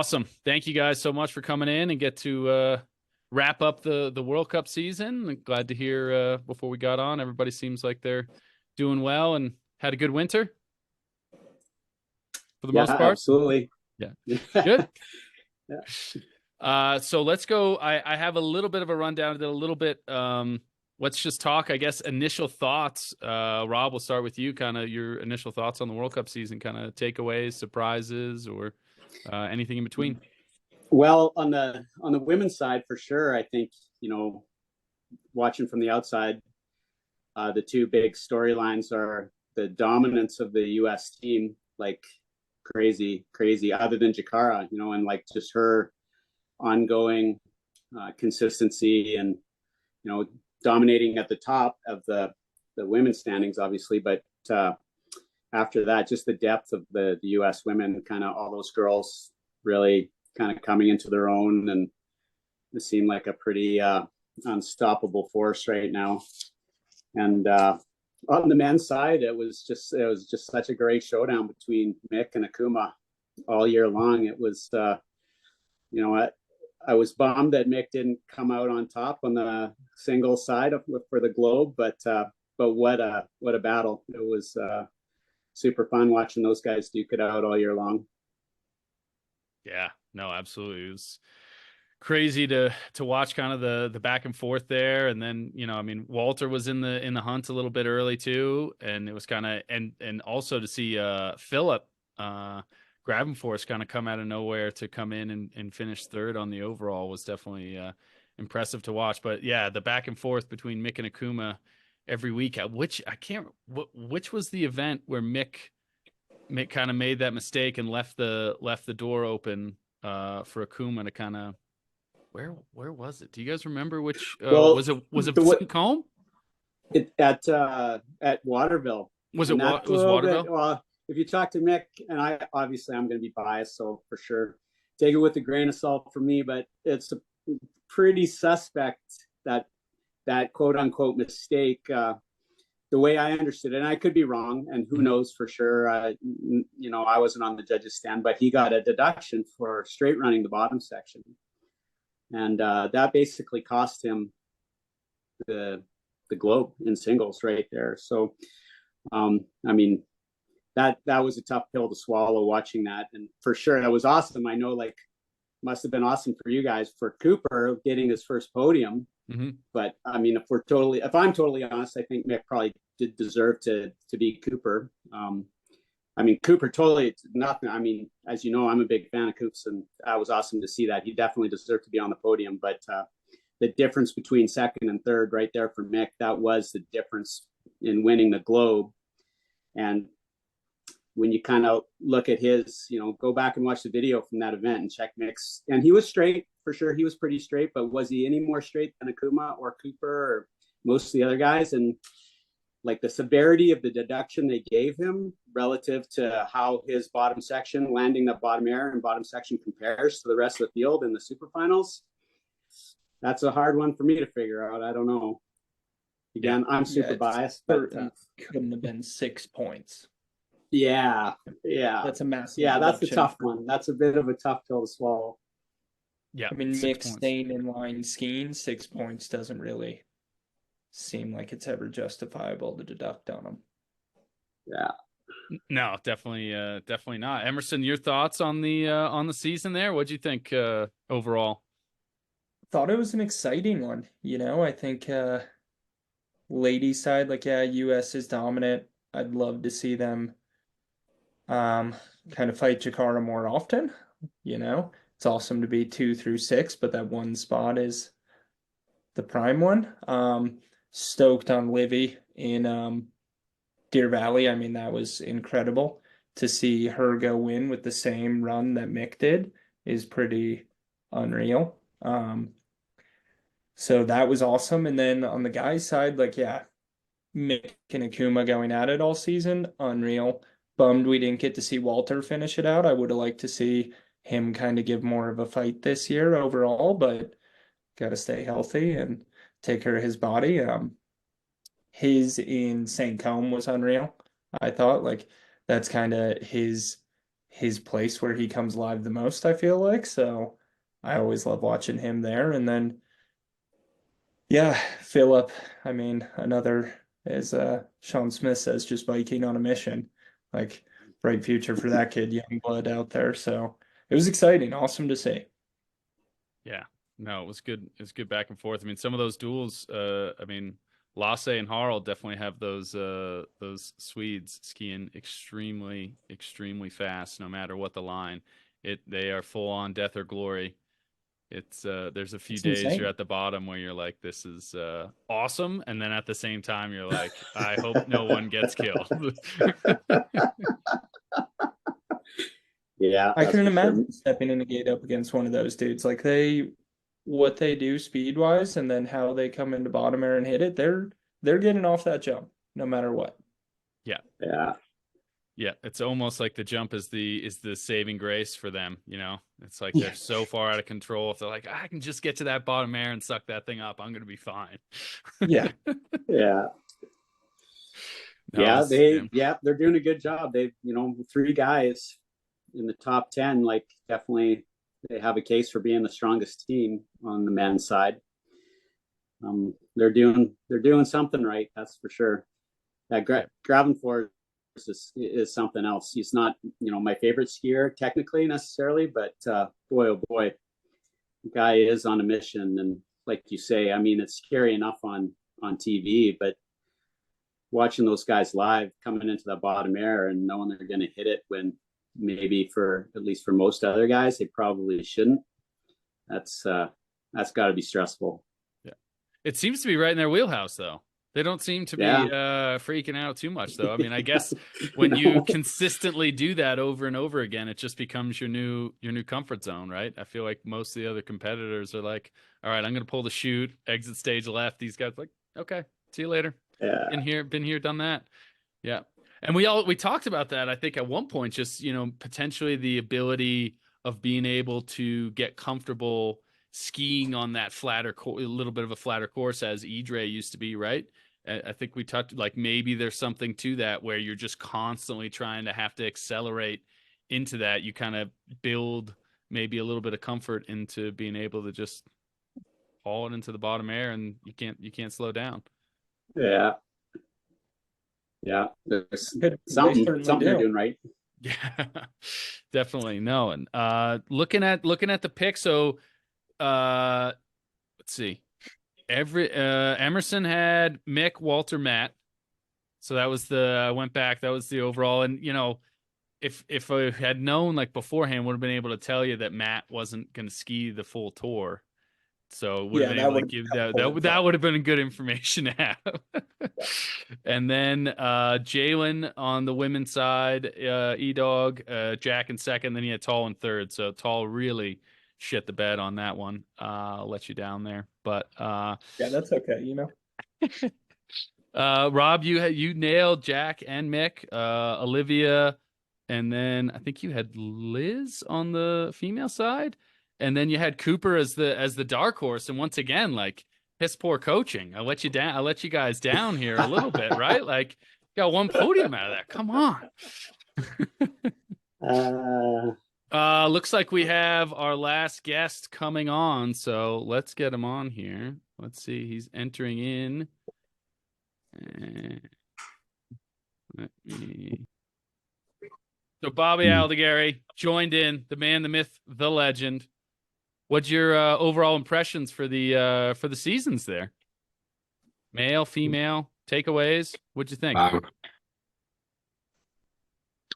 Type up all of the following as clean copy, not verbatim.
Awesome. Thank you guys so much for coming in and get to wrap up the World Cup season. I'm glad to hear before we got on, everybody seems like they're doing well and had a good winter for the Yeah, most part. absolutely. Yeah. Yeah. Good. So let's go. I have a little bit of a rundown, a little bit. Let's just talk, I guess, initial thoughts. Rob, we'll start with you, kind of your initial thoughts on the World Cup season, kind of takeaways, surprises, or anything in between. Well, on the women's side, for sure, I think, watching from the outside, the two big storylines are the dominance of the U.S. team, like crazy, crazy, other than Jakara, and like just her ongoing consistency and, dominating at the top of the women's standings, obviously. But after that, just the depth of the U.S. women, kind of all those girls really kind of coming into their own, and it seemed like a pretty unstoppable force right now. And on the men's side, it was just such a great showdown between Mick and Akuma all year long. It was, I was bummed that Mick didn't come out on top on the single side for the globe, but what a battle! It was super fun watching those guys duke it out all year long. Yeah, no, absolutely. It was crazy to watch kind of the back and forth there. And then, I mean, Walter was in the hunt a little bit early too. And it was kind of, and also to see Philip Gravenforce kind of come out of nowhere to come in and finish third on the overall was definitely impressive to watch. But yeah, the back and forth between Mick and Akuma every week, which was the event where Mick kind of made that mistake and left the door open for Akuma to kind of, where was it? Do you guys remember which was it St. Combe? At Waterville. Was Waterville? Well, if you talk to Mick, and I'm going to be biased, so for sure take it with a grain of salt for me, but it's a pretty suspect that quote unquote mistake, the way I understood it, and I could be wrong, and who knows for sure. I wasn't on the judge's stand, but he got a deduction for straight running the bottom section, and that basically cost him the globe in singles right there. So, I mean, that was a tough pill to swallow watching that, and for sure that was awesome. I know, like, must have been awesome for you guys for Cooper getting his first podium. Mm-hmm. But I mean, if I'm totally honest, I think Mick probably did deserve to be Cooper. I mean, Cooper totally nothing. I mean, as you know, I'm a big fan of Coops, and that was awesome to see that. He definitely deserved to be on the podium. But the difference between second and third, right there for Mick, that was the difference in winning the globe. And when you kind of look at his, go back and watch the video from that event and check Mick's, and he was straight for sure. He was pretty straight, but was he any more straight than Akuma or Cooper or most of the other guys? And like the severity of the deduction they gave him relative to how his bottom section, landing the bottom air and bottom section compares to the rest of the field in the super finals, that's a hard one for me to figure out. I don't know. Again, I'm super biased, but couldn't have been 6 points. Yeah. That's a massive. Yeah, that's a tough one. That's a bit of a tough pill to swallow. Yeah, I mean, Mick staying in line skiing, 6 points doesn't really seem like it's ever justifiable to deduct on him. Yeah. No, definitely not. Emerson, your thoughts on the season there? What'd you think overall? Thought it was an exciting one. I think ladies side, like, yeah, US is dominant. I'd love to see them kind of fight Jakara more often. It's awesome to be 2 through 6, but that one spot is the prime one. Stoked on Livy in Deer Valley. I mean, that was incredible to see her go win with the same run that Mick did is pretty unreal. So that was awesome. And then on the guys' side, like, yeah, Mick and Akuma going at it all season, unreal. Bummed we didn't get to see Walter finish it out. I would have liked to see him kind of give more of a fight this year overall, but got to stay healthy and take care of his body. His in St. Combe was unreal. I thought, like, that's kind of his his place where he comes live the most, I feel like. So I always love watching him there. And then yeah, Philip, I mean, another, as Sean Smith says, just Viking on a mission. Like, bright future for that kid, young blood out there. So it was exciting, awesome to see. Yeah. No, it was good. It was good back and forth. I mean, some of those duels, I mean, Lasse and Harald definitely have those Swedes skiing extremely, extremely fast, no matter what the line. They are full on death or glory. It's there's a few It's days you're insane. at the bottom where you're like, this is awesome, and then at the same time you're like, I hope no one gets killed. Yeah, I that's couldn't for sure. imagine stepping in a gate up against one of those dudes. Like what they do speed wise, and then how they come into bottom air and hit it. They're getting off that jump no matter what. Yeah. Yeah. Yeah, it's almost like the jump is the saving grace for them, you know? It's like they're Yeah. so far out of control. If they're like, I can just get to that bottom air and suck that thing up, I'm gonna be fine. Yeah. Yeah. No, yeah. They're doing a good job. They've, three guys in the top 10, like definitely they have a case for being the strongest team on the men's side. They're doing something right. That's for sure. That Yeah. Gravenford is something else. He's not, my favorite skier technically necessarily, but boy, oh boy, the guy is on a mission. And like you say, I mean, it's scary enough on TV, but watching those guys live coming into the bottom air and knowing they're going to hit it when maybe for at least for most other guys they probably shouldn't. That's got to be stressful. Yeah. It seems to be right in their wheelhouse though. They don't seem to be Yeah. freaking out too much though. I mean, I guess when you No. consistently do that over and over again, it just becomes your new comfort zone, right? I feel like most of the other competitors are like, all right, I'm gonna pull the chute, exit stage left. These guys are like, okay, see you later. Yeah. Been here, done that. Yeah. And we talked about that, I think, at one point, just, potentially the ability of being able to get comfortable skiing on that a little bit of a flatter course as Idre used to be, right? I think we talked like maybe there's something to that where you're just constantly trying to have to accelerate into that. You kind of build maybe a little bit of comfort into being able to just haul it into the bottom air and you can't slow down. Yeah. Yeah. There's They something certainly they're do. doing right. Yeah, definitely. No, and looking at the pick, so let's see. Emerson had Mick, Walter, Matt. So that was I went back, that was the overall. And if I had known like beforehand, would have been able to tell you that Matt wasn't gonna ski the full tour. So would have Yeah, been that able to would give have been that would have been good information to have. Yeah. And then Jalen on the women's side, E-Dog, Jack in second, then he had Tall in third. So Tall really shit the bed on that one. I'll let you down there. But Yeah, that's okay. Rob, you nailed Jack and Mick, Olivia, and then I think you had Liz on the female side, and then you had Cooper as the dark horse. And once again, like piss poor coaching. I let you down. I let you guys down here a little bit, right? Like got one podium out of that. Come on. Looks like we have our last guest coming on, so let's get him on here. Let's see. He's entering in. Let me... So Bobby Aldighieri joined in, the man, the myth, the legend. What's your overall impressions for the seasons there? Male, female, takeaways? What'd you think?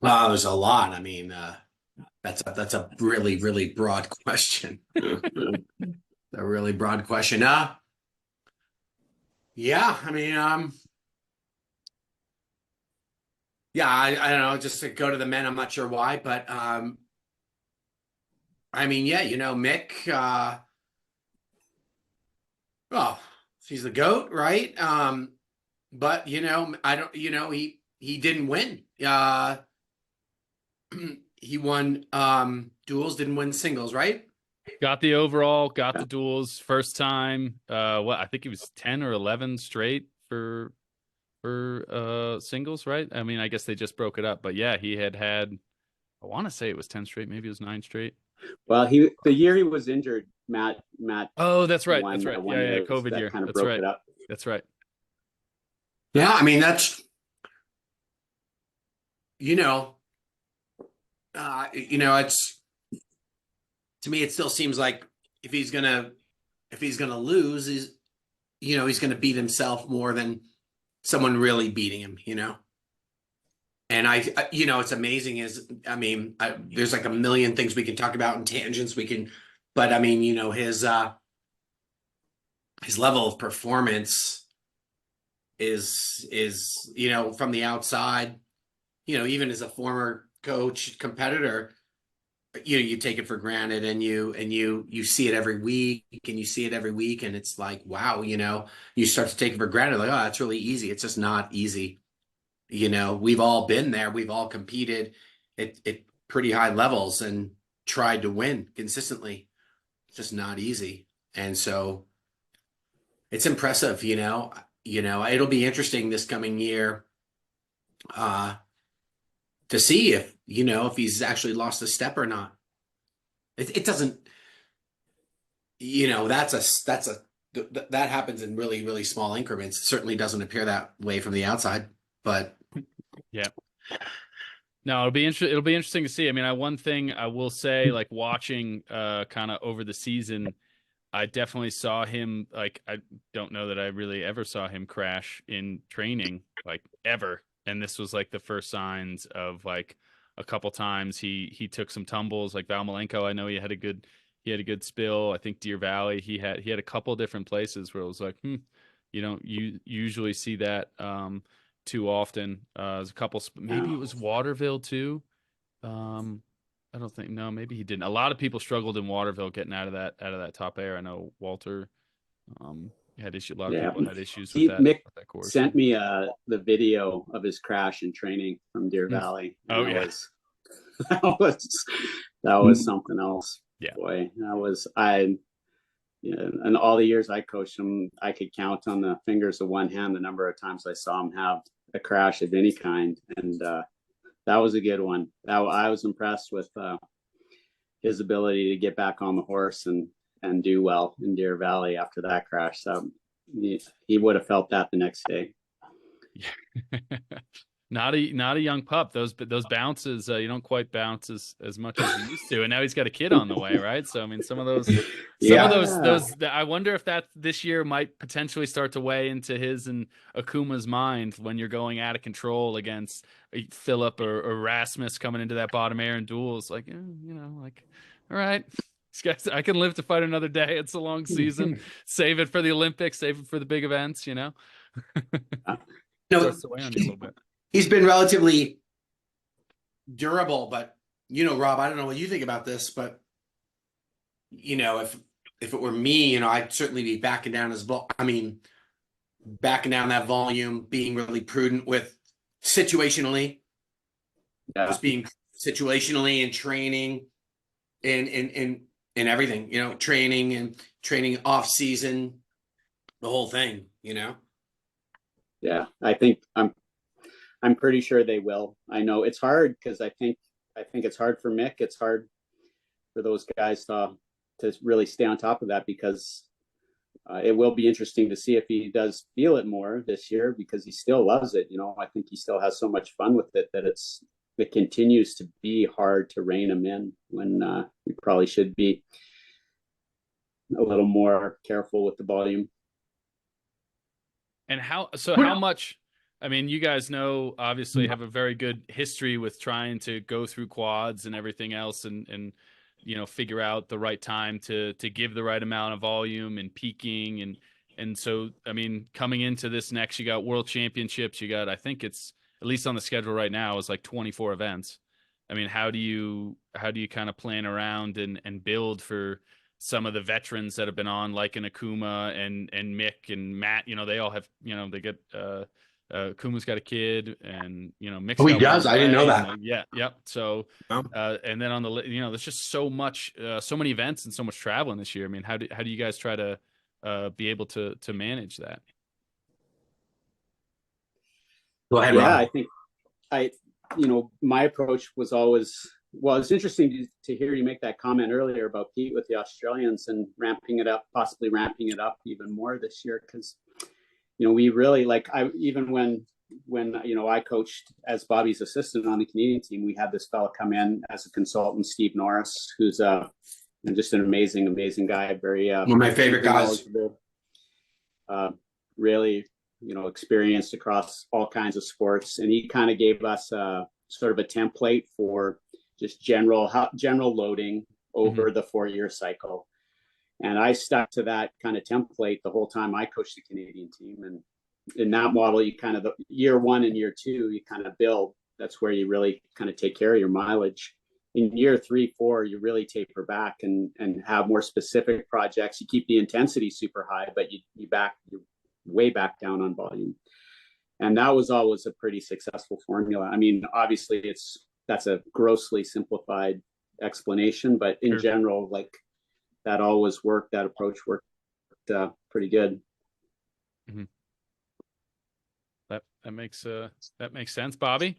There's a lot. I mean, that's a really, really broad question. A really broad question. Yeah, I mean, yeah, I don't know, just to go to the men, I'm not sure why, but I mean, yeah, Mick, well, he's the GOAT, right? But I don't, he didn't win. He won duels, didn't win singles, right? Got the overall, got the duels first time. I think it was 10 or 11 straight for singles, right? I mean, I guess they just broke it up, but yeah, he had I want to say it was 10 straight. Maybe it was 9 straight. Well, the year he was injured, Matt Oh, that's right. won That's right. that one Yeah. year COVID that year. kind of That's broke right. it up. That's right. Yeah, I mean that's you know, it's to me it still seems like if he's gonna lose, he's gonna beat himself more than someone really beating him. And it's amazing there's like a million things we can talk about in tangents but I mean, his level of performance is from the outside, even as a former coach competitor, you take it for granted and you see it every week and you see it every week and it's like, wow, you start to take it for granted, like, oh, that's really easy. It's just not easy. We've all been there. We've all competed at pretty high levels and tried to win consistently. It's just not easy. And so it's impressive, it'll be interesting this coming year to see if he's actually lost a step or not. It doesn't, that happens in really, really small increments. It certainly doesn't appear that way from the outside, but yeah. No, it'll be interesting to see. I mean, one thing I will say, like watching kind of over the season, I definitely saw him, like, I don't know that I really ever saw him crash in training, like, ever. And this was like the first signs of, like, a couple times he took some tumbles, like Valmalenko. I know he had a good spill. I think Deer Valley, he had a couple different places where it was like, you don't usually see that too often. There's a couple, maybe it was Waterville too. I don't think, no, maybe he didn't. A lot of people struggled in Waterville getting out of that top air. I know Walter had issue. A lot of people had issues with Mick that course. sent me the video of his crash in training from Deer Valley. Oh yeah, that was something else. Yeah, boy, and all the years I coached him, I could count on the fingers of one hand the number of times I saw him have a crash of any kind, and that was a good one. I was impressed with his ability to get back on the horse and do well in Deer Valley after that crash. So he would have felt that the next day. Yeah. Not a young pup. Those bounces, you don't quite bounce as much as you used to, and now he's got a kid on the way, right? So I mean, some of those, I wonder if that this year might potentially start to weigh into his and Akuma's mind when you're going out of control against Philip or Rasmus coming into that bottom air and duels. Like, like, all right, guys, I can live to fight another day. It's a long season. Save it for the Olympics. Save it for the big events. Starts to weigh on you a little bit. He's been relatively durable, but Rob, I don't know what you think about this, but if it were me, I'd certainly be backing down backing down that volume, being really prudent with situationally, just being situationally and training and everything, training off season, the whole thing, Yeah, I think I'm pretty sure they will. I know it's hard because I think it's hard for Mick. It's hard for those guys to really stay on top of that because it will be interesting to see if he does feel it more this year because he still loves it. I think he still has so much fun with it that it continues to be hard to rein him in when we probably should be a little more careful with the volume. And how much, I mean, you guys obviously have a very good history with trying to go through quads and everything else and figure out the right time to give the right amount of volume and peaking. And so, I mean, coming into this next, you got world championships, you got, I think it's at least on the schedule right now is like 24 events. I mean, how do you kind of plan around and build for some of the veterans that have been on, like an Akuma and Mick and Matt, they all have, they get, Kuma's got a kid and, Mick's he does. I didn't know that. Yeah. Yep. So, and then on the, there's just so much, so many events and so much traveling this year. I mean, how do you guys try to, be able to manage that? Go ahead, Rob. I think my approach was always well, it's interesting to hear you make that comment earlier about Pete with the Australians and possibly ramping it up even more this year. Because, we really even when I coached as Bobby's assistant on the Canadian team, we had this fellow come in as a consultant, Steve Norris, who's just an amazing guy, very one of my favorite guys. Really, experienced across all kinds of sports, and he kind of gave us sort of a template for just general loading over the 4-year cycle. And I stuck to that kind of template the whole time I coached the Canadian team. And in that model, you kind of, year 1 and year 2, you kind of build. That's where you really kind of take care of your mileage. In year 3, 4, you really taper back and have more specific projects. You keep the intensity super high, but you're way back down on volume. And that was always a pretty successful formula. I mean, obviously that's a grossly simplified explanation, but in general, that always worked. That approach worked pretty good. Mm-hmm. That makes sense, Bobby.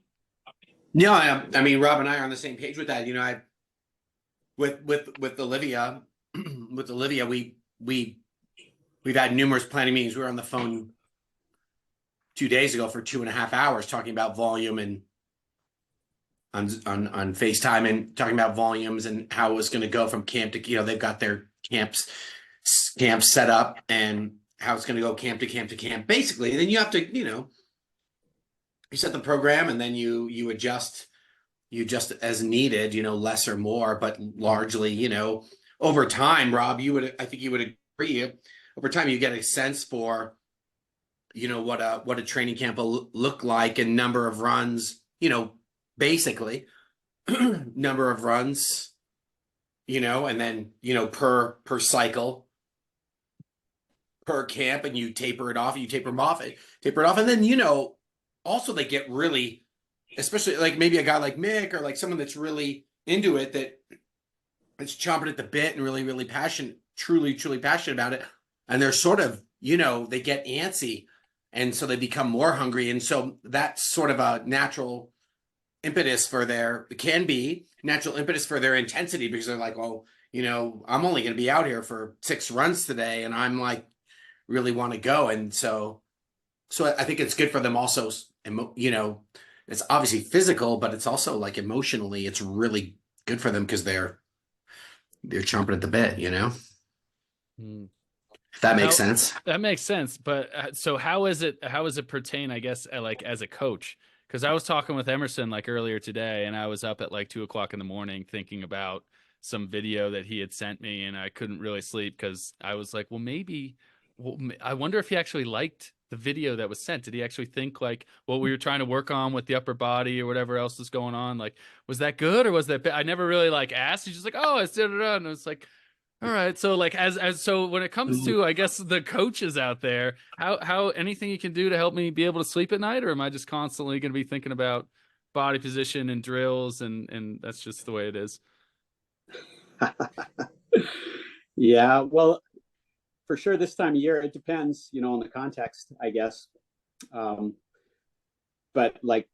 No, I mean, Rob and I are on the same page with that. With Olivia, we've had numerous planning meetings. We were on the phone 2 days ago for 2.5 hours talking about volume and on FaceTime and talking about volumes and how it was going to go from camp to, they've got their camps set up and how it's going to go camp to camp to camp, basically. And then you have to, you set the program and then you adjust as needed, less or more, but largely, over time, Rob, I think you would agree, over time you get a sense for, what a training camp will look like and number of runs, basically number of runs, and then, per cycle, per camp, and you taper it off, and then, also they get really, especially like maybe a guy like Mick or like someone that's really into it, that's chomping at the bit and really, really passionate, truly passionate about it. And they're sort of, they get antsy, and so they become more hungry. And so that's sort of a natural impetus for their intensity, because they're like, oh, I'm only going to be out here for 6 runs today, and I'm like, really want to go. And so I think it's good for them also, it's obviously physical, but it's also like emotionally, it's really good for them because they're chomping at the bit, If that makes sense. That makes sense. But so how is it pertain, I guess, like as a coach? Because I was talking with Emerson like earlier today, and I was up at like 2:00 in the morning thinking about some video that he had sent me, and I couldn't really sleep because I was like, I wonder if he actually liked the video that was sent. Did he actually think like what we were trying to work on with the upper body or whatever else was going on? Like, was that good or was that bad? I never really asked. He's just like, oh, it's and it's like, all right. So like so when it comes to, I guess, the coaches out there, how anything you can do to help me be able to sleep at night, or am I just constantly going to be thinking about body position and drills and that's just the way it is? Yeah, well, for sure this time of year, it depends, on the context, I guess. But like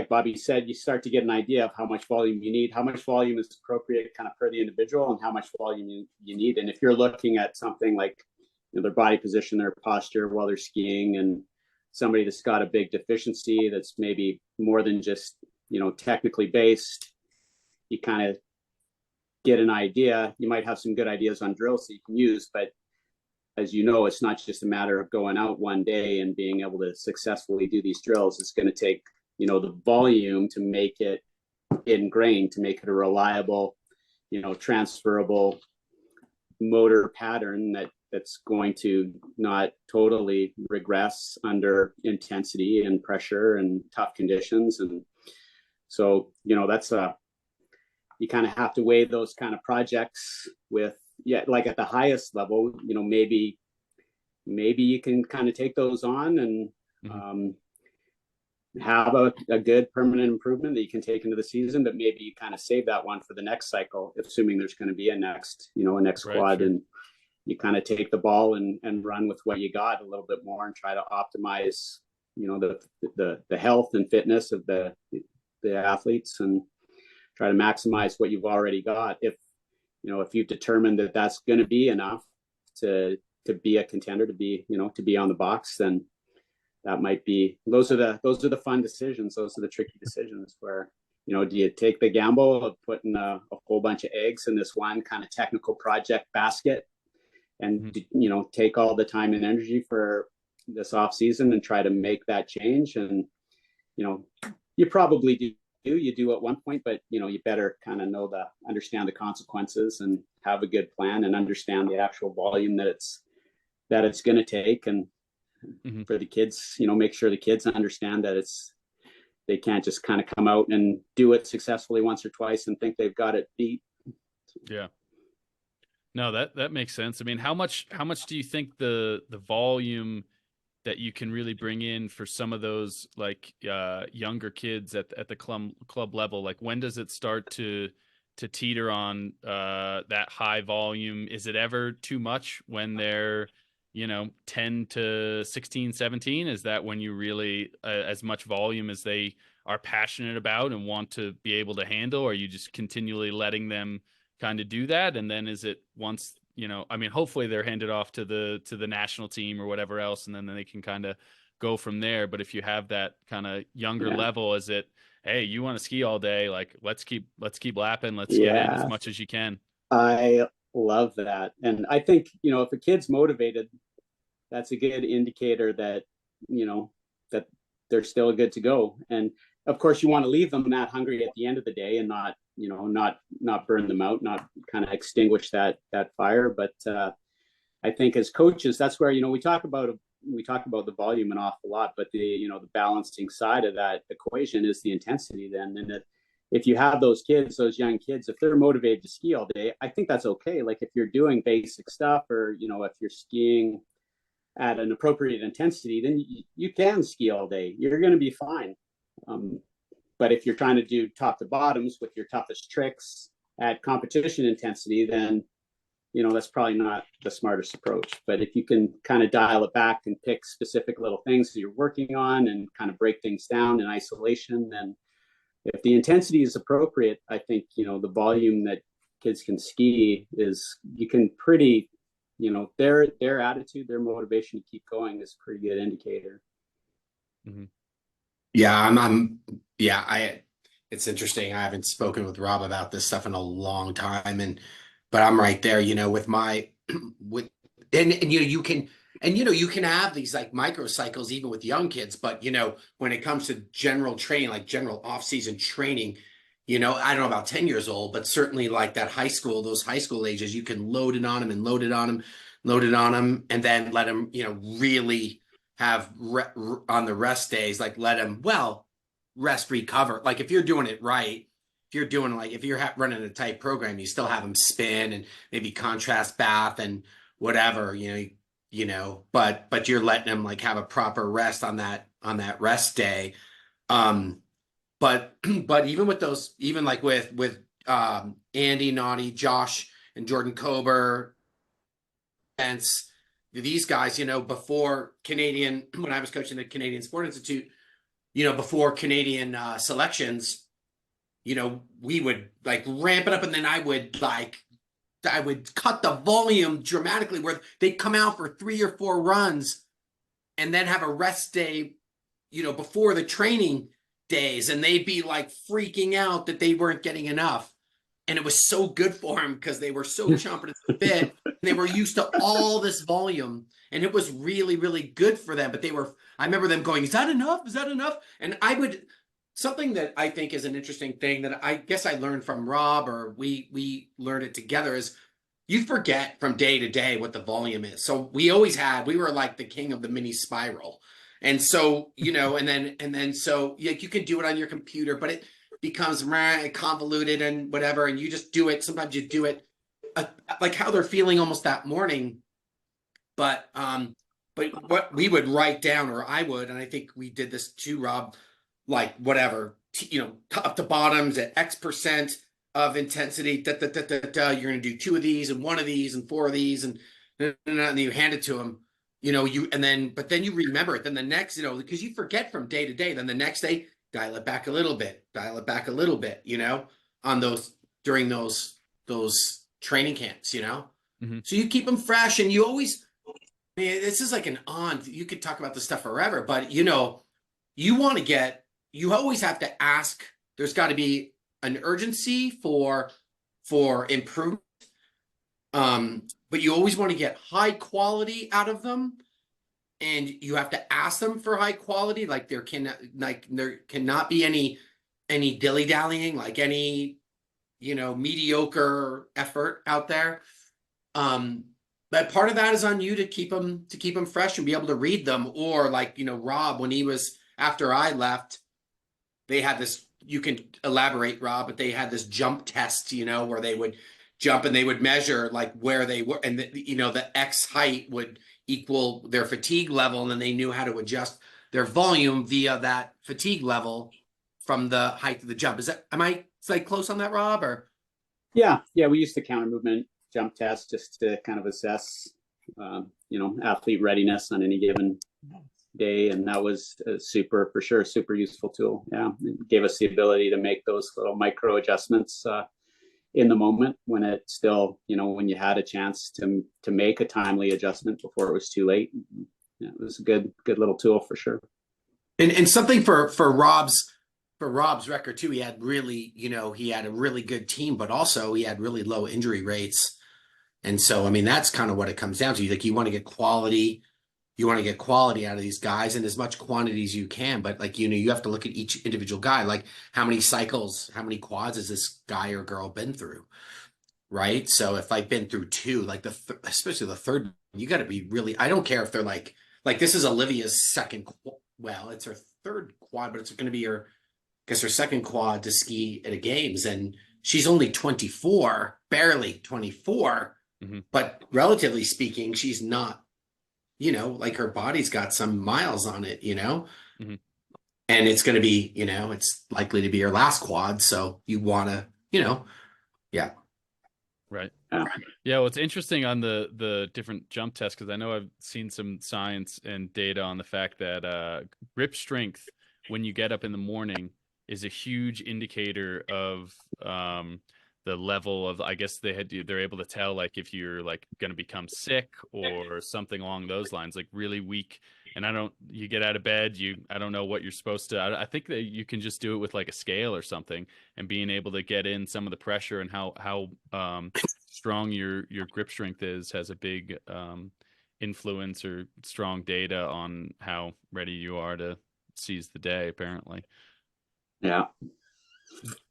Bobby said, you start to get an idea of how much volume you need, how much volume is appropriate kind of per the individual, and how much volume you need. And if you're looking at something like their body position, their posture while they're skiing, and somebody that's got a big deficiency that's maybe more than just, technically based, you kind of get an idea. You might have some good ideas on drills that you can use, but as you know, it's not just a matter of going out one day and being able to successfully do these drills. It's going to take, the volume to make it ingrained, to make it a reliable, transferable motor pattern that's going to not totally regress under intensity and pressure and tough conditions. And so, that's you kind of have to weigh those kind of projects with, like at the highest level, maybe you can kind of take those on and have a good permanent improvement that you can take into the season, but maybe you kind of save that one for the next cycle, assuming there's going to be a next squad. Sure. And you kind of take the ball and run with what you got a little bit more and try to optimize, the health and fitness of the athletes. And try to maximize what you've already got. If you've determined that that's going to be enough to be a contender, to be on the box, then that might be, those are the fun decisions. Those are the tricky decisions where, do you take the gamble of putting a whole bunch of eggs in this one kind of technical project basket and, take all the time and energy for this off season and try to make that change? And, you probably do at one point, but, you better kind of understand the consequences and have a good plan and understand the actual volume that it's going to take. And for the kids, make sure the kids understand that they can't just kind of come out and do it successfully once or twice and think they've got it beat. Yeah. No, that makes sense. I mean, how much do you think the volume that you can really bring in for some of those like younger kids at the club level, like when does it start to teeter on that high volume? Is it ever too much when they're 10 to 16, 17? Is that when you really as much volume as they are passionate about and want to be able to handle? Or are you just continually letting them kind of do that? And then is it once, I mean, hopefully they're handed off to the national team or whatever else, and then they can kind of go from there. But if you have that kind of younger level, is it, hey, you want to ski all day? Like, let's keep lapping. Let's get in as much as you can. I love that. And I think, if a kid's motivated, that's a good indicator that, that they're still good to go. And of course you want to leave them that hungry at the end of the day and not burn them out, not kind of extinguish that fire. But I think as coaches, that's where, we talk about the volume an awful lot, but the balancing side of that equation is the intensity then. And if you have those young kids, if they're motivated to ski all day, I think that's okay. Like if you're doing basic stuff or, if you're skiing at an appropriate intensity, then you can ski all day. You're going to be fine. But if you're trying to do top to bottoms with your toughest tricks at competition intensity, then, that's probably not the smartest approach. But if you can kind of dial it back and pick specific little things that you're working on and kind of break things down in isolation, then if the intensity is appropriate, I think, the volume that kids can ski is, you can pretty, their attitude, their motivation to keep going is a pretty good indicator. Yeah, it's interesting. I haven't spoken with Rob about this stuff in a long time, but I'm right there, with my, you can have these like micro cycles even with young kids, but when it comes to general training, like general off-season training, I don't know about 10 years old, but certainly like those high school ages, you can load it on them and load it on them, and then let them, really have on the rest days, like let them, rest, recover. Like if you're doing it right, if you're running a tight program, you still have them spin and maybe contrast bath and whatever, but you're letting them like have a proper rest on that rest day. But even with those, even like with Andy, Naughty, Josh, and Jordan Kober, and these guys, before Canadian, when I was coaching the Canadian Sport Institute, before Canadian selections, we would like ramp it up, and then I would cut the volume dramatically where they'd come out for 3 or 4 runs and then have a rest day, before the training days, and they'd be like freaking out that they weren't getting enough. And it was so good for them because they were so chomping at the bit. They were used to all this volume, and it was really, really good for them. But I remember them going, is that enough? Is that enough? And something that I think is an interesting thing that I guess I learned from Rob, or we learned it together, is you forget from day to day what the volume is. So we were like the king of the mini spiral. And so, and then so you can do it on your computer, but it becomes convoluted and whatever. And you just do it. Sometimes you do it like how they're feeling almost that morning. But what we would write down, or I would, and I think we did this too, Rob, like whatever, top to bottoms at X% of intensity, you're going to do 2 of these and 1 of these and 4 of these, and then you hand it to them, but then you remember it. Then the next, because you forget from day to day, then the next day, dial it back a little bit, on those during those training camps, Mm-hmm. So you keep them fresh, and you always, man, this is like you could talk about this stuff forever, but you always have to ask, there's got to be an urgency for improvement. But you always want to get high quality out of them, and you have to ask them for high quality. Like there cannot be any dilly-dallying, like any mediocre effort out there. But part of that is on you to keep them fresh and be able to read them. Or like, Rob, when he was, after I left, they had this, you can elaborate, Rob, but they had this jump test, where they would jump and they would measure like where they were, and the X height would equal their fatigue level, and then they knew how to adjust their volume via that fatigue level from the height of the jump. Am I like close on that, Rob? Or Yeah, we used the counter movement jump test just to kind of assess, athlete readiness on any given day, and that was super useful tool. Yeah, it gave us the ability to make those little micro adjustments in the moment when it still, when you had a chance to make a timely adjustment before it was too late. Yeah, it was a good little tool for sure. And something for Rob's record too, he had really, he had a really good team, but also he had really low injury rates. And so, I mean, that's kind of what it comes down to. Like, you want to get quality out of these guys in as much quantity as you can. But like, you have to look at each individual guy, like how many cycles, how many quads has this guy or girl been through? Right. So if I've been through two, like especially the third, you got to be really, I don't care if they're like this is Olivia's second, well, it's her third quad, but it's going to be her second quad to ski at a games. And she's only 24, barely 24. Mm-hmm. But relatively speaking, she's not, like her body's got some miles on it, Mm-hmm. And it's going to be, it's likely to be her last quad. So you want to, yeah. Right. Yeah. Well, it's interesting on the different jump tests, because I know I've seen some science and data on the fact that grip strength when you get up in the morning is a huge indicator of the level of, I guess they're able to tell like if you're like going to become sick or something along those lines, like really weak. And you get out of bed, I don't know what you're supposed to, I think that you can just do it with like a scale or something, and being able to get in some of the pressure and how strong your grip strength has a big influence, or strong data on how ready you are to seize the day, apparently. Yeah.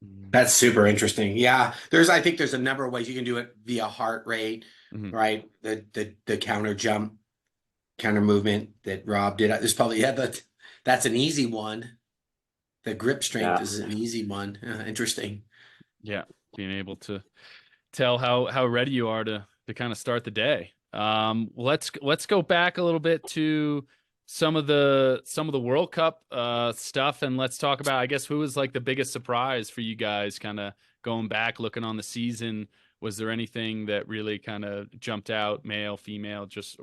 That's super interesting. Yeah. I think there's a number of ways you can do it via heart rate, Mm-hmm. right? The counter jump, counter movement that Rob did. There's probably, that's an easy one. The grip strength is an easy one. Interesting. Yeah. Being able to tell how ready you are to kind of start the day. Let's go back a little bit to some of the World Cup stuff, and let's talk about, I guess, who was like the biggest surprise for you guys, kind of going back, looking on the season. Was there anything that really kind of jumped out, male, female, just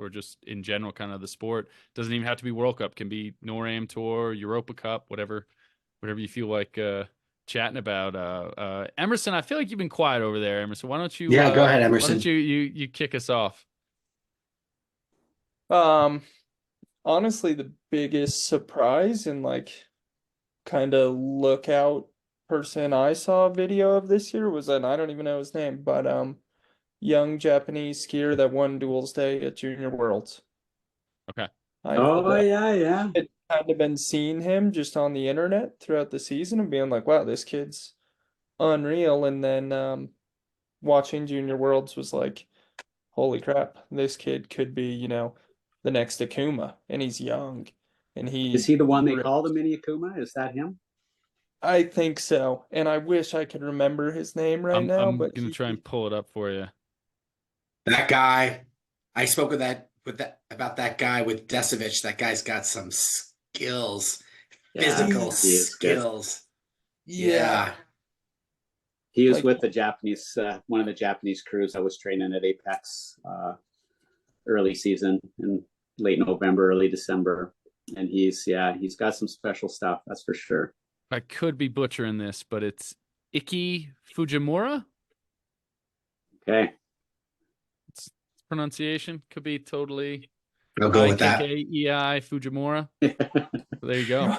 in general, kind of the sport? Doesn't even have to be World Cup, can be NORAM Tour, Europa Cup, whatever you feel like chatting about. Emerson, I feel like you've been quiet over there, Emerson. Why don't you go ahead, Emerson. Why don't you kick us off? Honestly, the biggest surprise and like kind of lookout person I saw a video of this year was I don't even know his name, but young Japanese skier that won duels day at Junior Worlds. Okay. Yeah. It kind of been seeing him just on the internet throughout the season and being like, wow, this kid's unreal. And then watching Junior Worlds was like, holy crap, this kid could be, the next Akuma, and he's young. And Is he the one they call the mini Akuma? Is that him? I think so. And I wish I could remember his name right now, I'm but gonna try and pull it up for you. That guy, I spoke about that guy with Desevich. That guy's got some skills, physical skills. Yeah. He was with the Japanese, one of the Japanese crews I was training at Apex early season in late November, early December. And he's got some special stuff, that's for sure. I could be butchering this, but it's Iki Fujimura. Okay. It's pronunciation could be totally I'll go with that. Ikkei Fujimura. There you go.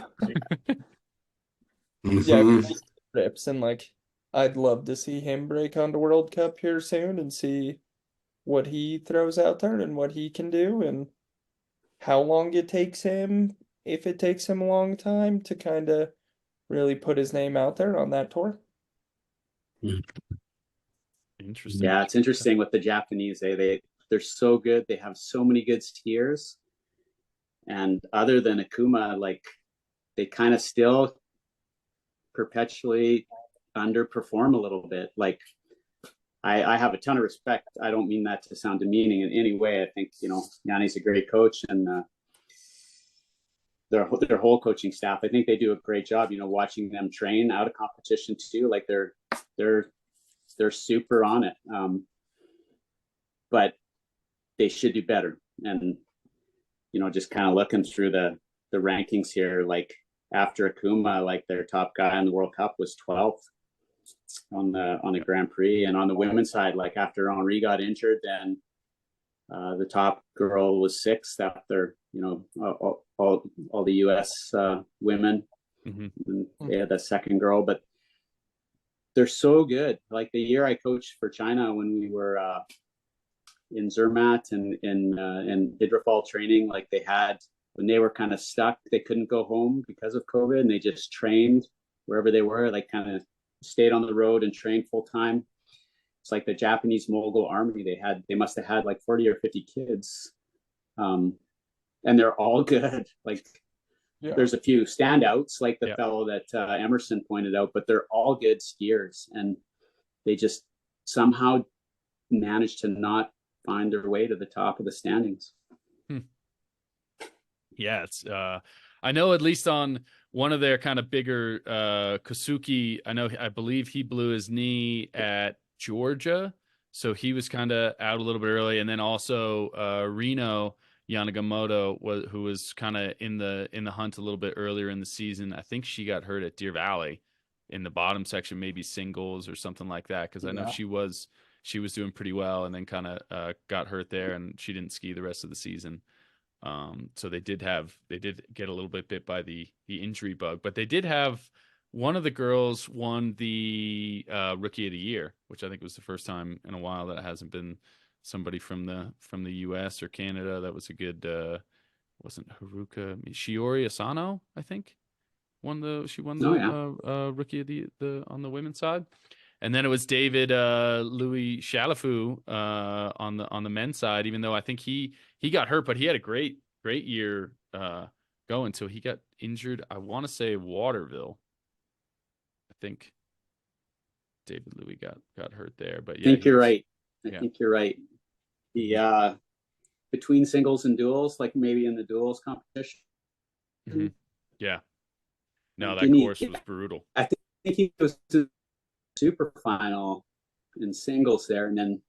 Yeah, Mhm. rips, and like I'd love to see him break onto World Cup here soon and see what he throws out there and what he can do and how long it takes him, if it takes him a long time to kind of really put his name out there on that tour. Interesting. Yeah, it's interesting with the Japanese. They're so good. They have so many good skiers. And other than Akuma, like they kind of still perpetually underperform a little bit. Like I have a ton of respect. I don't mean that to sound demeaning in any way. I think, Yanni's a great coach, and their whole coaching staff. I think they do a great job, watching them train out of competition too. Like they're super on it. But they should do better. And, just kind of looking through the rankings here, like after Akuma, like their top guy in the World Cup was 12th on the Grand Prix. And on the women's side, like after Henri got injured, then the top girl was 6th after, all the US women. Mm-hmm. And they had that second girl, but they're so good. Like the year I coached for China when we were in Zermatt and in Hydrofall training, like they had, when they were kind of stuck, they couldn't go home because of COVID, and they just trained wherever they were, like kind of stayed on the road and trained full time. It's like the Japanese Mogul army. They must have had like 40 or 50 kids. And they're all good. Like there's a few standouts, like the fellow that Emerson pointed out, but they're all good skiers, and they just somehow managed to not find their way to the top of the standings. Yeah, it's I know at least on one of their kind of bigger Kosuke, I believe he blew his knee at Georgia, so he was kind of out a little bit early, and then also Reno Yanagamoto who was kind of in the hunt a little bit earlier in the season. I think she got hurt at Deer Valley in the bottom section, maybe singles or something like that, because I know she was doing pretty well, and then kind of got hurt there, and she didn't ski the rest of the season. So they did get a little bit bit by the injury bug, but they did have one of the girls won the Rookie of the Year, which I think was the first time in a while that it hasn't been somebody from the US or Canada. That was a good wasn't Haruka Shiori Asano, I think won the Rookie of the on the women's side. And then it was David Louis Chalafu on the men's side, even though I think he got hurt, but he had a great year going. So he got injured. I want to say Waterville. I think David Louis got hurt there, but yeah, I think you're right. I think you're right. The between singles and duels, like maybe in the duels competition. Mm-hmm. Yeah. No, that course was brutal. I think he was to super final in singles there, and then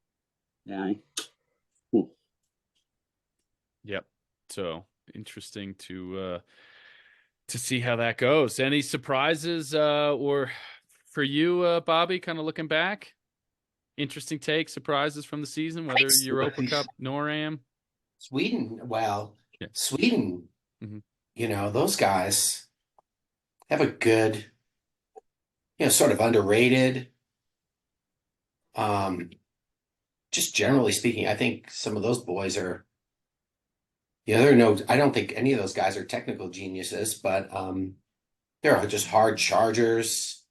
Yep. So interesting to see how that goes. Any surprises or for you, Bobby, kind of looking back? Interesting surprises from the season, whether Europa Cup, NorAm. Sweden, Sweden, those guys have a good, sort of underrated. Just generally speaking, I think some of those boys are, I don't think any of those guys are technical geniuses, but they're just hard chargers,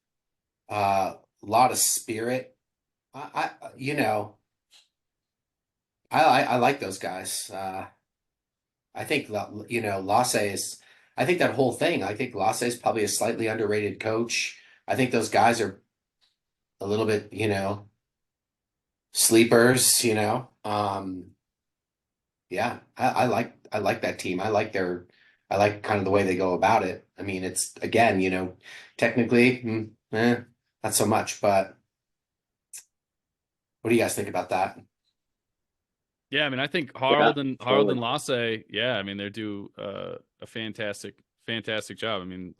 a lot of spirit. I like those guys. I think, Lasse is, I think that whole thing, I think Lasse is probably a slightly underrated coach. I think those guys are a little bit, sleepers, yeah, I like that team. I like kind of the way they go about it. I mean, it's, again, technically, not so much, but what do you guys think about that? Yeah, I mean, I think Harald and Lasse, I mean, they do a fantastic job. I mean,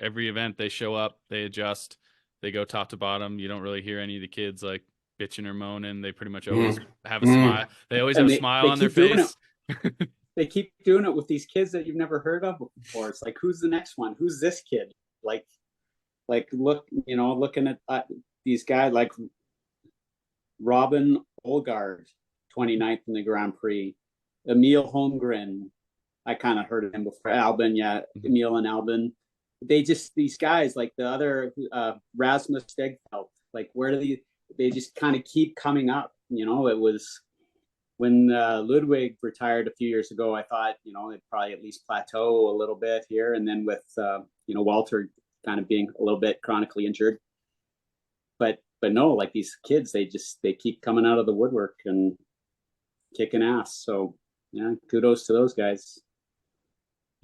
every event they show up, they adjust, They go top to bottom. You don't really hear any of the kids like bitching or moaning. They pretty much always Mm. have a smile. They always have And a smile they on their keep doing it. face. They keep doing it with these kids that you've never heard of before. It's like, who's the next one? Who's this kid? Look, looking at these guys like Robin Olgard, 29th in the Grand Prix. Emil Holmgren, I kind of heard of him before. Albin, yeah, Emil and Albin. These guys, like the other Rasmus Stegfeld, like where do they just kind of keep coming up. It was when Ludwig retired a few years ago, I thought, it'd probably at least plateau a little bit here. And then with, Walter kind of being a little bit chronically injured. But no, like these kids, they keep coming out of the woodwork and kicking ass. So yeah, kudos to those guys.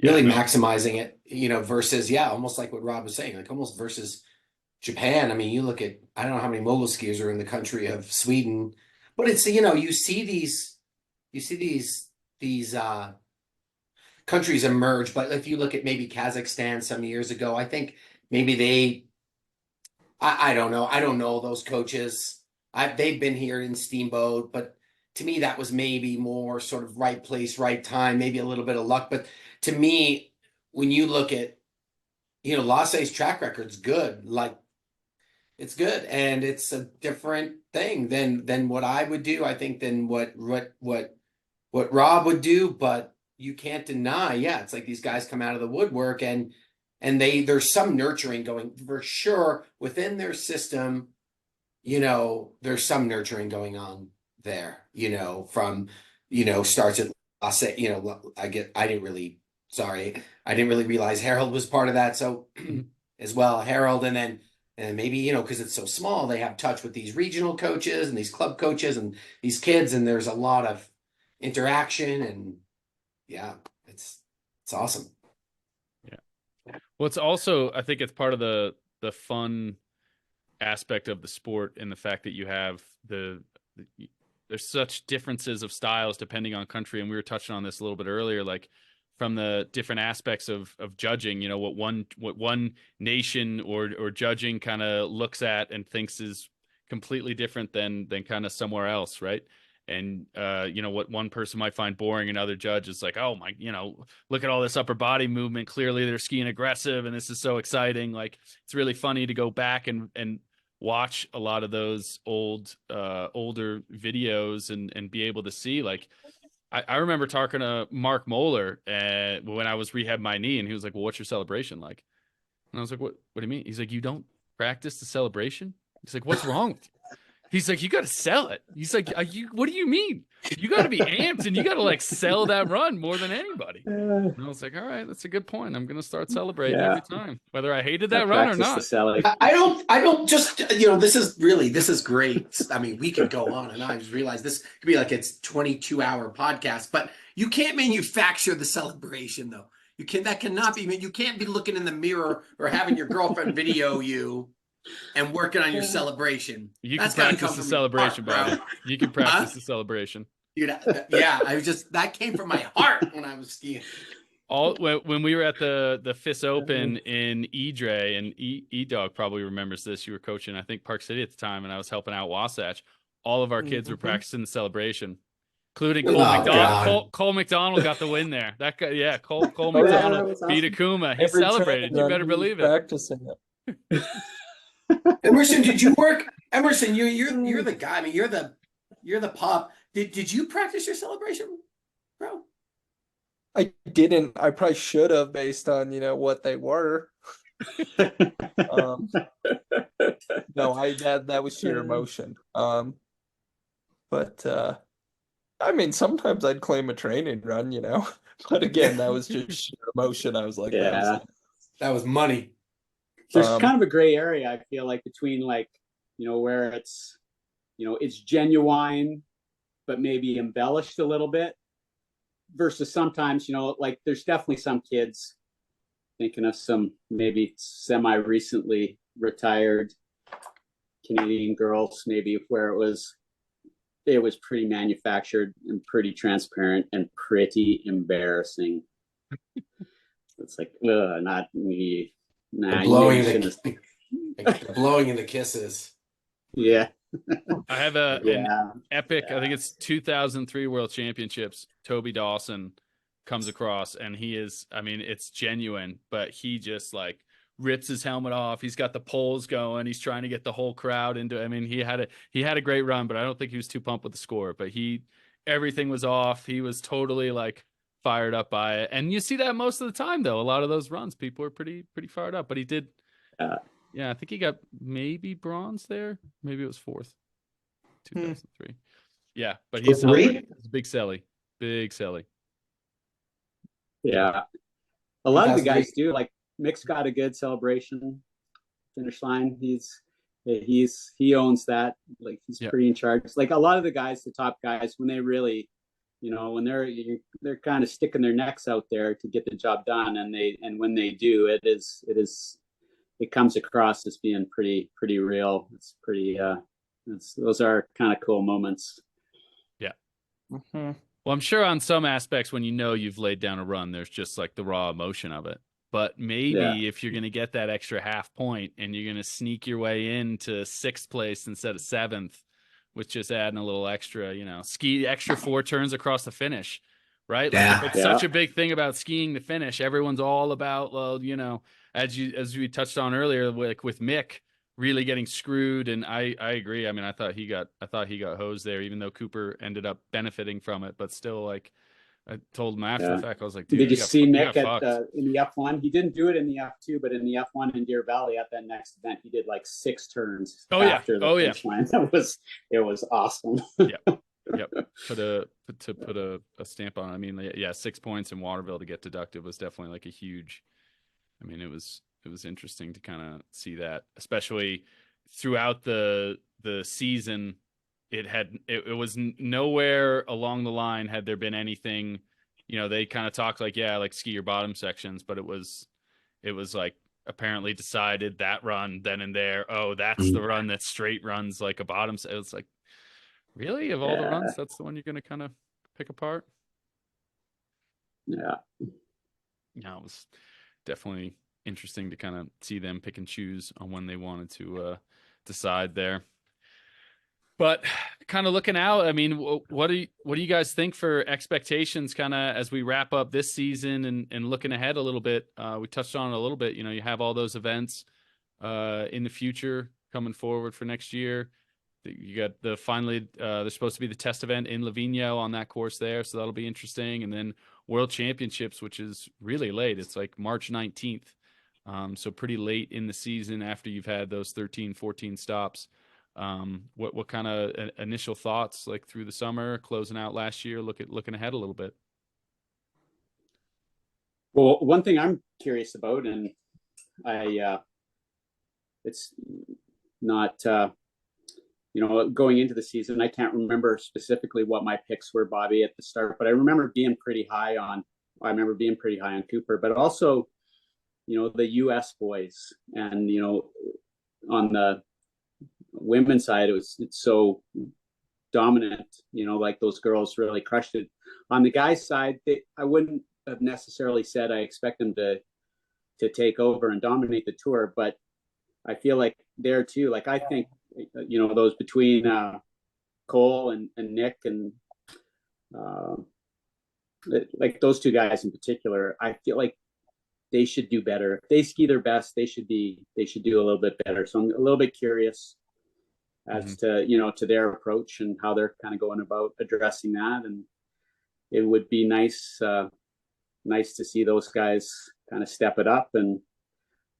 Really maximizing it, versus, almost like what Rob was saying, like almost versus Japan. I mean, you look at, I don't know how many mogul skiers are in the country of Sweden, but it's, you see these countries emerge. But if you look at maybe Kazakhstan some years ago, I think maybe I don't know. I don't know those coaches. They've been here in Steamboat, but to me, that was maybe more sort of right place, right time, maybe a little bit of luck. But to me, when you look at, Lasse's track record's good. Like, it's good, and it's a different thing than what I would do. I think than what Rob would do. But you can't deny, it's like these guys come out of the woodwork, and there's some nurturing going for sure within their system. There's some nurturing going on there. From starts at Lasse. I didn't really realize Harold was part of that. So as well, Harold, and maybe, because it's so small, they have touch with these regional coaches and these club coaches and these kids, and there's a lot of interaction, and it's awesome. Yeah. Well, it's also, I think it's part of the fun aspect of the sport, and the fact that you have there's such differences of styles depending on country. And we were touching on this a little bit earlier, like from the different aspects of judging, what one nation or judging kind of looks at and thinks is completely different than kind of somewhere else. Right. And, what one person might find boring, another judge is like, oh my, look at all this upper body movement. Clearly they're skiing aggressive and this is so exciting. Like, it's really funny to go back and watch a lot of those older videos and be able to see, like, I remember talking to Mark Moeller when I was rehabbing my knee, and he was like, well, what's your celebration like? And I was like, what do you mean? He's like, you don't practice the celebration? He's like, what's wrong with you? He's like, you got to sell it. He's like, what do you mean? You got to be amped, and you got to like sell that run more than anybody. And I was like, all right, that's a good point. I'm going to start celebrating every time, whether I hated that run or not. I don't just, this is great. I mean, we could go on and on. I just realized this could be like it's 22-hour podcast, but you can't manufacture the celebration though. You cannot be, you can't be looking in the mirror or having your girlfriend video you and working on your celebration. You can practice the celebration, Bobby. You can practice the celebration. Dude, that came from my heart when I was skiing. When we were at the FIS Open in Idre, and E-Dog probably remembers this. You were coaching, I think, Park City at the time, and I was helping out Wasatch. All of our kids were practicing the celebration, including Cole McDonald. Cole McDonald got the win there. That guy, Cole McDonald beat Akuma. He celebrated. You better believe it. Practicing it. Emerson, did you work? Emerson, you're the guy. I mean, you're the pop. Did you practice your celebration, bro? I didn't. I probably should have, based on what they were. No, that was sheer emotion. But I mean, sometimes I'd claim a training run, but again, that was just sheer emotion. I was like, that was money. There's kind of a gray area, I feel like, between where it's genuine, but maybe embellished a little bit, versus sometimes, like there's definitely some kids, thinking of some maybe semi-recently retired Canadian girls, maybe, where it was pretty manufactured and pretty transparent and pretty embarrassing. It's like, not me. Nah, blowing Like the blowing and the kisses. Yeah. I have an Yeah. epic, I Yeah. think it's 2003 World Championships. Toby Dawson comes across and he is, I mean, it's genuine, but he just like rips his helmet off. He's got the poles going. He's trying to get the whole crowd into, I mean, he had a great run, but I don't think he was too pumped with the score, but everything was off. He was totally like fired up by it. And you see that most of the time though. A lot of those runs, people are pretty fired up, but he did. Yeah, I think he got maybe bronze there. Maybe it was fourth. 2003. Yeah, but he's a big Selly. Big Selly. Yeah. A lot of the guys do. Like Mick's got a good celebration finish line. He owns that. Like he's pretty in charge. Like a lot of the guys, the top guys, when they really, when they're kind of sticking their necks out there to get the job done, and when they do, it comes across as being pretty real. It's pretty those are kind of cool moments. Yeah. Mm-hmm. Well, I'm sure on some aspects when you've laid down a run, there's just like the raw emotion of it. But maybe if you're going to get that extra half point and you're going to sneak your way into sixth place instead of seventh, with just adding a little extra, ski extra 4 turns across the finish, right? Like if it's such a big thing about skiing the finish, everyone's all about, well, as we touched on earlier, like with Mick really getting screwed. And I agree. I mean, I thought he got hosed there, even though Cooper ended up benefiting from it, but still like, I told him after the fact, I was like, dude, did you see Mick in the F1? He didn't do it in the F2, but in the F1 in Deer Valley at that next event, he did like 6 turns after the finish line. It was awesome. Yep. Put a stamp on it. I mean, 6 points in Waterville to get deducted was definitely like a huge, I mean, it was interesting to kind of see that, especially throughout the season. It was nowhere along the line had there been anything, they kind of talked like, like ski your bottom sections, but it was like apparently decided that run then and there. Oh, that's the run that straight runs like a bottom. It was like, really, of all the runs, that's the one you're going to kind of pick apart. Yeah. Yeah, it was definitely interesting to kind of see them pick and choose on when they wanted to decide there. But kind of looking out, I mean, what do you guys think for expectations kind of as we wrap up this season and looking ahead a little bit? We touched on it a little bit. You have all those events in the future coming forward for next year. You got there's supposed to be the test event in Livigno on that course there, so that'll be interesting. And then World Championships, which is really late. It's like March 19th, so pretty late in the season after you've had those 13, 14 stops. What kind of initial thoughts like through the summer, closing out last year, looking ahead a little bit? Well, one thing I'm curious about, and it's not going into the season, I can't remember specifically what my picks were, Bobby, at the start, but I remember being pretty high on Cooper, but also the US boys, and on the women's side, it's so dominant, like those girls really crushed it. On the guys' side, I wouldn't have necessarily said I expect them to take over and dominate the tour, but I feel like there too, like I think those between Cole and Nick and like those 2 guys in particular, I feel like they should do better. If they ski their best, they should do a little bit better. So I'm a little bit curious as to to their approach and how they're kind of going about addressing that. And it would be nice to see those guys kind of step it up and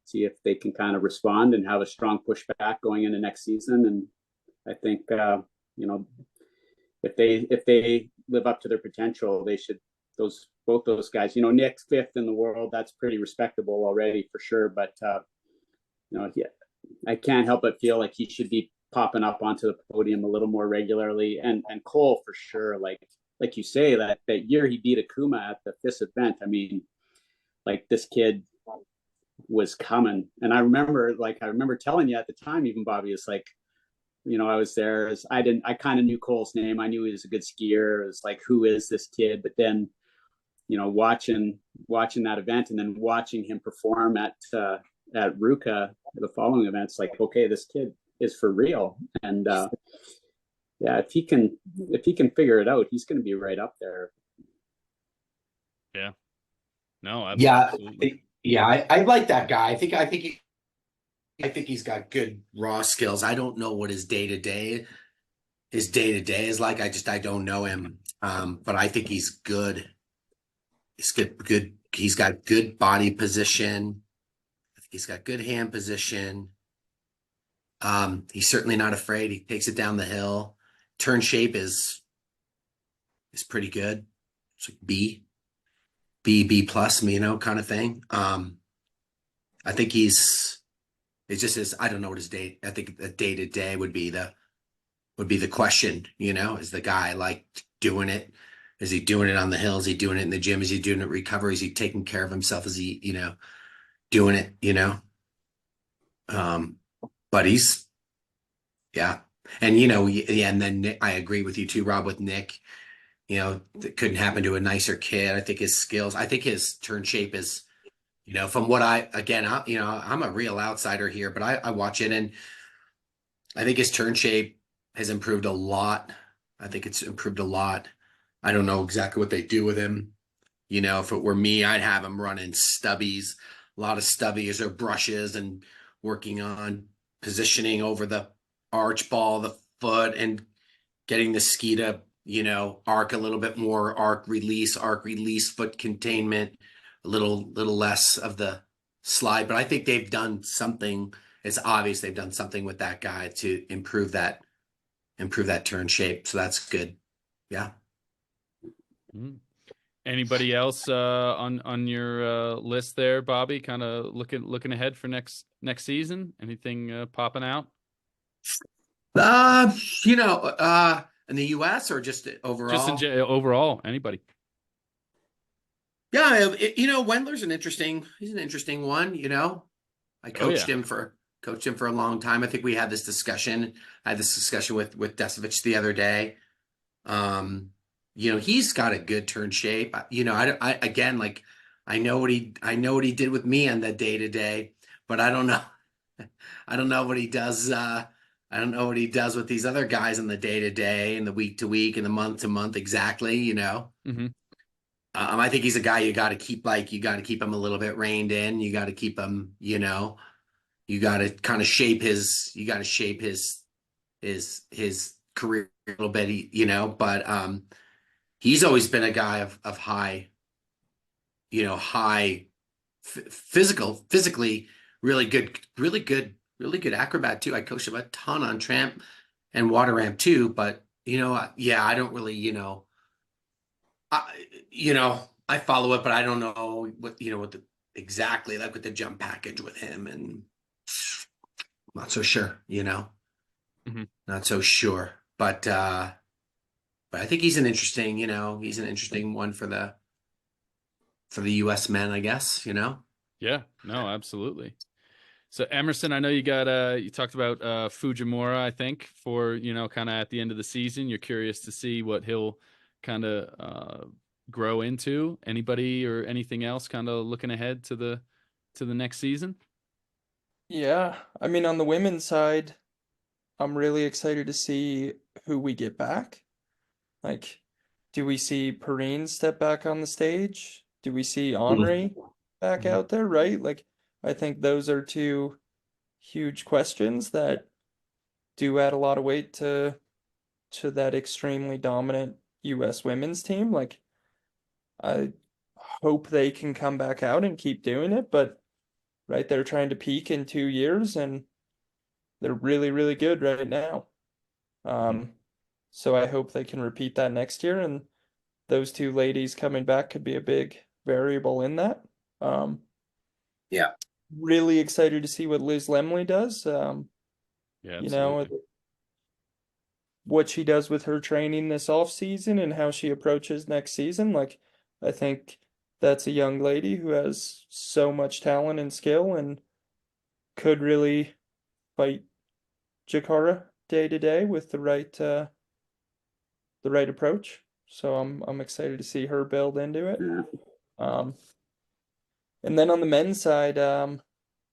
see if they can kind of respond and have a strong pushback going into next season. And I think if they live up to their potential, they should, both those guys, Nick's 5th in the world, that's pretty respectable already for sure, but I can't help but feel like he should be popping up onto the podium a little more regularly. And Cole for sure, like you say, that year he beat Akuma at the FIS event, I mean, like this kid was coming. And I remember telling you at the time, even Bobby, is like, I was there, I kind of knew Cole's name. I knew he was a good skier. It was like, who is this kid? But then, watching that event and then watching him perform at at Ruka the following event. It's like, okay, this kid is for real. And yeah, if he can figure it out, he's going to be right up there. Yeah. No, Yeah, absolutely. yeah, I like that guy. I think he's got good raw skills. I don't know what his day to day is like. I don't know him. But I think he's good. He's good. He's got good body position. He's got good hand position. He's certainly not afraid. He takes it down the hill. Turn shape is pretty good. It's like B plus, kind of thing. I think it's just his, I don't know what his day, I think the day to day would be the question, is the guy like doing it? Is he doing it on the hill? Is he doing it in the gym? Is he doing it recovery? Is he taking care of himself? Is he, doing it? Um, but yeah. And, yeah, and then Nick, I agree with you too, Rob, with Nick, that couldn't happen to a nicer kid. I think his skills, I think his turn shape is, from what I'm a real outsider here, but I watch it and I think his turn shape has improved a lot. I think it's improved a lot. I don't know exactly what they do with him. If it were me, I'd have him running stubbies, a lot of stubbies or brushes and working on positioning over the arch ball, the foot, and getting the ski to, arc a little bit more, arc release, foot containment, a little less of the slide. But I think they've done something. It's obvious they've done something with that guy to improve that turn shape. So that's good. Yeah. Mm. Anybody else on your list there, Bobby? Kind of looking ahead for next season. Anything popping out? Uh, in the US or just Just overall? overall, anybody? Yeah, Wendler's he's an interesting one, I Oh yeah. coached him for a long time. I think we had this discussion. I had this discussion with Desovich the other day. He's got a good turn shape. I again, like, I know what he did with me on the day to day, but I don't know. I don't know what he does. I don't know what he does with these other guys on the day to day and the week to week and the month to month exactly. Mm-hmm. I think he's a guy you got to keep him a little bit reined in. You got to keep him, you got to kind of shape his career a little bit, but he's always been a guy of high, high physically really good, really good acrobat too. I coached him a ton on tramp and water ramp too, but yeah, I don't really, I follow it, but I don't know what exactly like with the jump package with him, and I'm not so sure, Mm-hmm. not so sure. But I think he's an interesting one for the US men, I guess, Yeah. No, absolutely. So Emerson, I know you talked about Fujimura, I think, for kind of at the end of the season. You're curious to see what he'll kind of grow into. Anybody or anything else kind of looking ahead to the next season? Yeah, I mean, on the women's side, I'm really excited to see who we get back. Like, do we see Perrine step back on the stage? Do we see Henri back Mhm. out there, right? Like, I think those are two huge questions that do add a lot of weight to that extremely dominant US women's team. Like, I hope they can come back out and keep doing it, but right, they're trying to peak in 2 years and they're really, really good right now. Mhm. So I hope they can repeat that next year, and those two ladies coming back could be a big variable in that. Um, Yeah. really excited to see what Liz Lemley does. Yeah, You know, absolutely. what she does with her training this off season and how she approaches next season. Like, I think that's a young lady who has so much talent and skill and could really fight Jakara day to day with the right approach. So I'm excited to see her build into it. Yeah. Um, and then on the men's side,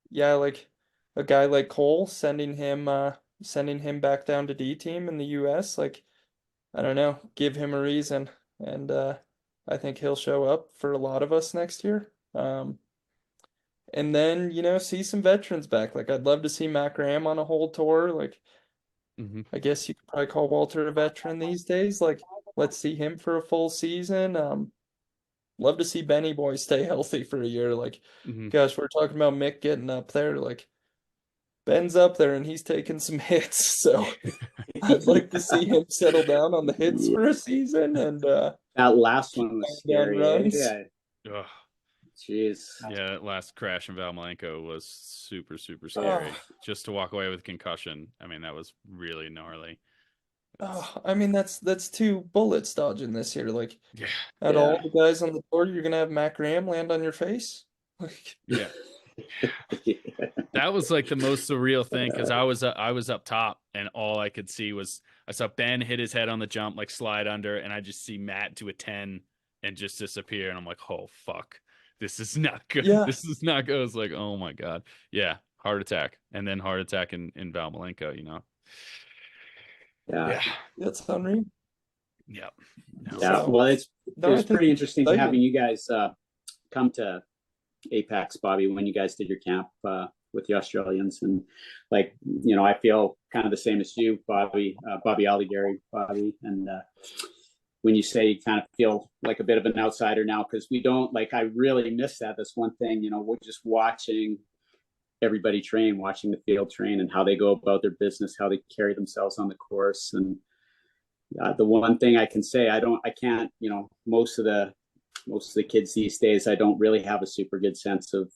yeah, like a guy like Cole sending him back down to D team in the US, like I don't know, give him a reason. And I think he'll show up for a lot of us next year. And then, see some veterans back. Like I'd love to see Matt Graham on a whole tour. Like Hmm. I guess you could probably call Walter a veteran these days. Like let's see him for a full season. Love to see Benny Boy stay healthy for a year. Like, Hmm. gosh, we're talking about Mick getting up there. Like Ben's up there and he's taking some hits. So I'd like to see him settle down on the hits Yeah. for a season and That last keep one was down scary, eh? runs. Yeah. Ugh. Jeez. Yeah, that last crash in Valmalenko was super, super Oh, scary. Just to walk away with concussion, I mean, that was really gnarly. It's, oh, I mean that's two bullets dodging this year. Like yeah, out of all Yeah. the guys on the tour, you're gonna have Matt Graham land on your face. Like, yeah. That was like the most surreal thing because I was up top and all I could see was I saw Ben hit his head on the jump, like slide under, and I just see Matt do a 10 and just disappear. And I'm like, oh fuck. This is not good. yeah, This is not good. It's like, oh my God. Yeah. Heart attack. And then heart attack in Valmalenko. Yeah. Yeah. that's unreal. Yeah. No. Yeah. So Well, it no, I was think pretty it's interesting having exciting. you guys come to Apex, Bobby, when you guys did your camp with the Australians. And like, I feel kind of the same as you, Bobby Aldighieri, Bobby. And when you say you kind of feel like a bit of an outsider now, because we don't, like, I really miss that. That's one thing, we're just watching everybody train, watching the field train and how they go about their business, how they carry themselves on the course. And the one thing I can say, I can't, most of the kids these days, I don't really have a super good sense of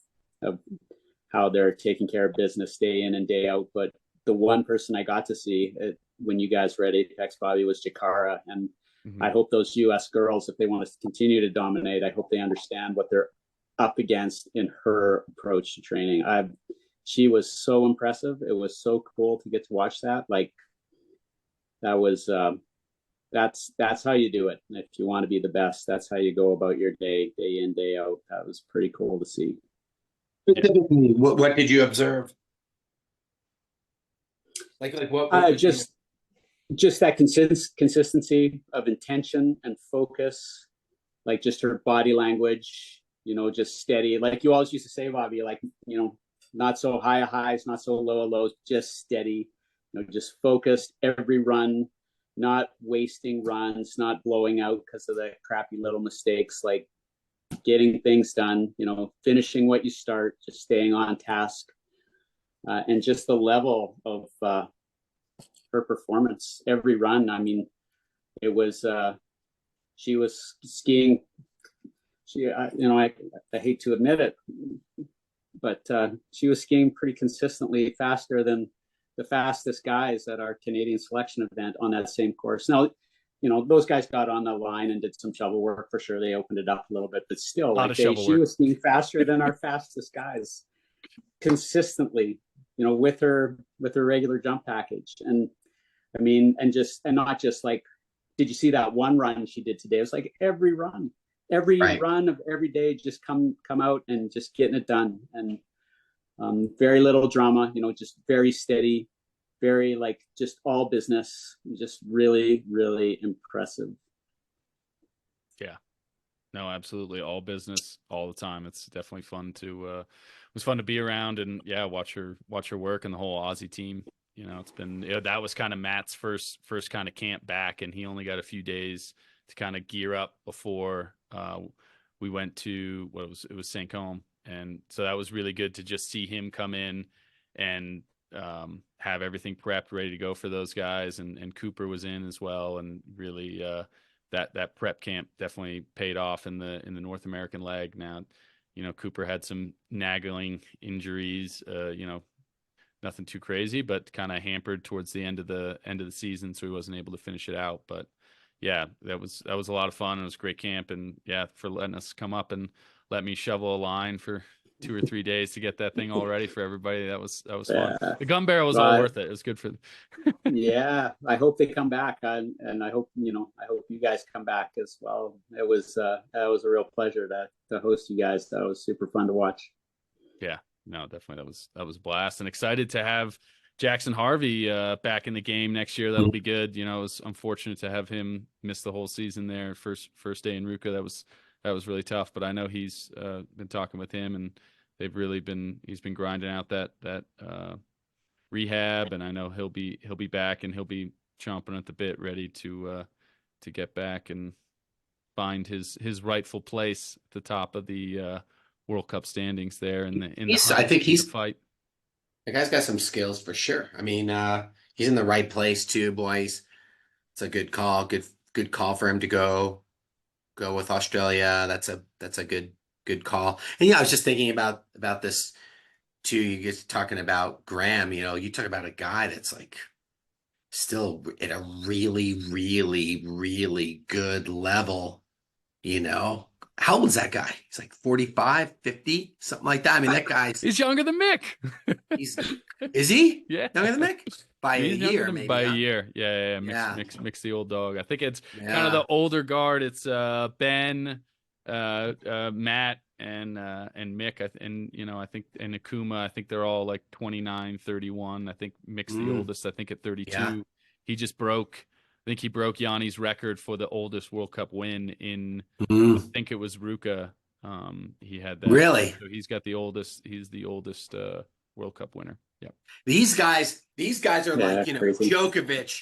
how they're taking care of business day in and day out. But the one person I got to see when you guys were at Apex, Bobby, was Jakara. And Mhm. I hope those US girls, if they want to continue to dominate, I hope they understand what they're up against in her approach to training. She was so impressive. It was so cool to get to watch that. Like that was that's how you do it. If you want to be the best, that's how you go about your day in, day out. That was pretty cool to see. Specifically, what did you observe? Like what was Just that consistency of intention and focus, like just her body language, just steady. Like you always used to say, Bobby, like, not so high highs, not so low lows, just steady, just focused every run, not wasting runs, not blowing out because of the crappy little mistakes, like getting things done, finishing what you start, just staying on task. And just the level of her performance every run. I mean, it was, she was skiing. I hate to admit it, but she was skiing pretty consistently faster than the fastest guys at our Canadian selection event on that same course. Now, those guys got on the line and did some shovel work for sure. They opened it up a little bit, but still, A lot like of shovel she work. was skiing faster than our fastest guys consistently, with her regular jump package. And I mean, and not just like, did you see that one run she did today? It was like every right? run of every day, just come out and just getting it done. And very little drama, just very steady, very like just all business, just really, really impressive. Yeah. No, absolutely. All business all the time. It's definitely fun to it was fun to be around and yeah, watch her work and the whole Aussie team. It's been that was kind of Matt's first kind of camp back and he only got a few days to kind of gear up before we went to it was St. Côme. And so that was really good to just see him come in and have everything prepped, ready to go for those guys. And Cooper was in as well and really that prep camp definitely paid off in the North American leg. Now, Cooper had some nagging injuries, nothing too crazy, but kind of hampered towards the end of the season, so he wasn't able to finish it out. But yeah, that was a lot of fun. It was a great camp, and yeah, for letting us come up and let me shovel a line for 2 or 3 days to get that thing all ready for everybody. That was fun. Yeah. The gun barrel was all But worth it. It was good for. yeah, I hope they come back, and I hope you guys come back as well. That was a real pleasure to host you guys. That was super fun to watch. Yeah, No, definitely that was a blast, and excited to have Jackson Harvey back in the game next year. That'll be good. You know, it was unfortunate to have him miss the whole season there. First day in Ruka, that was really tough. But I know he's been talking with him, and he's been grinding out that rehab, and I know he'll be back, and he'll be chomping at the bit, ready to get back and find his rightful place at the top of the World Cup standings there in the I hunt, think in the fight. the guy's got some skills for sure. I mean, he's in the right place too, boys. It's a good call. Good call for him to go with Australia. That's a good call. And yeah, I was just thinking about this too. You get talking about Graham, you know, you talk about a guy that's like still at a really, really, really good level, you know. How old is that guy? He's like 45, 50, something like that. I mean, that guy's He's younger than Mick. he's is he? Yeah. Younger than Mick? By a He's younger year, than maybe, by a huh? year. Yeah. Yeah. Mix the old dog. I think it's kind of Yeah. the older guard. It's Ben, Matt, and Mick. And you know, I think and Akuma. I think they're all like 29, 31. I think Mick's the Mm, oldest. I think at 32. yeah. He just broke. I think he broke Yanni's record for the oldest World Cup win in. I Mm. think it was Ruka. He had that. Really? So he's got the oldest. He's the oldest World Cup winner. Yep. These guys are Yeah, like, you know, crazy. Djokovic,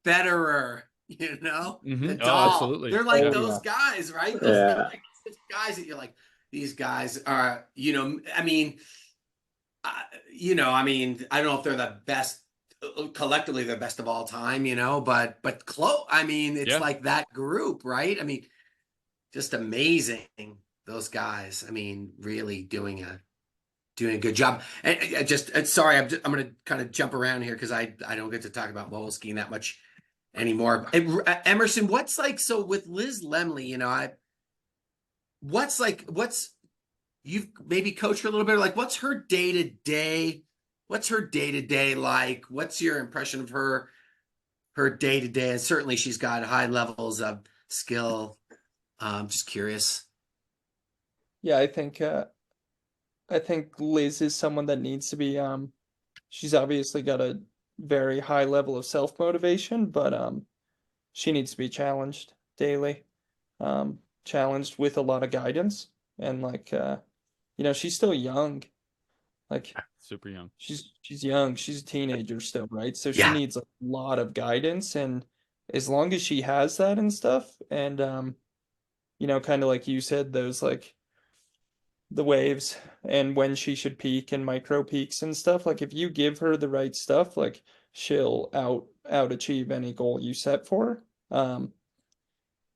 Federer, you know, Oh, Nadal. absolutely. They're like Yeah. those guys, right? Those Yeah. like guys that you're like, these guys are, you know, I mean, you know, I mean, I don't know if they're the best collectively, the best of all time, you know, but close. I mean, it's Yeah. like that group, right? I mean, just amazing. Those guys. I mean, really doing a good job. And I just sorry, I'm going to kind of jump around here because I don't get to talk about mogul skiing that much anymore. Emerson, what's like so with Liz Lemley? You know, what's you've maybe coached her a little bit. Like, what's her day to day? What's her day to day like? What's your impression of her day to day? And certainly, she's got high levels of skill. Just curious. Yeah, I think Liz is someone that needs to be she's obviously got a very high level of self-motivation, but she needs to be challenged daily. Challenged with a lot of guidance and like you know, she's still young. Like Super young. she's young, she's a teenager still, right? So she Yeah, needs a lot of guidance, and as long as she has that and stuff, and you know, kind of like you said, those like the waves and when she should peak and micro peaks and stuff. Like if you give her the right stuff, like she'll out achieve any goal you set for her.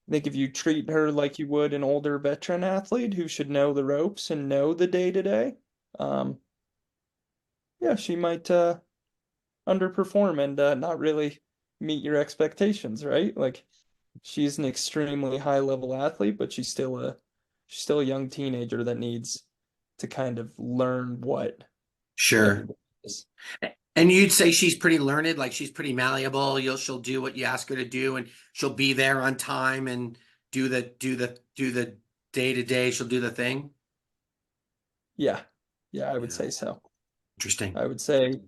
I think if you treat her like you would an older veteran athlete who should know the ropes and know the day to day, yeah, she might underperform and not really meet your expectations, right? Like she's an extremely high level athlete, but she's still a young teenager that needs to kind of learn what sure. everybody is. And you'd say she's pretty learned, like she's pretty malleable. She'll do what you ask her to do, and she'll be there on time and do the day to day. She'll do the thing. Yeah. Yeah, I would Yeah. say so. Interesting. I would say,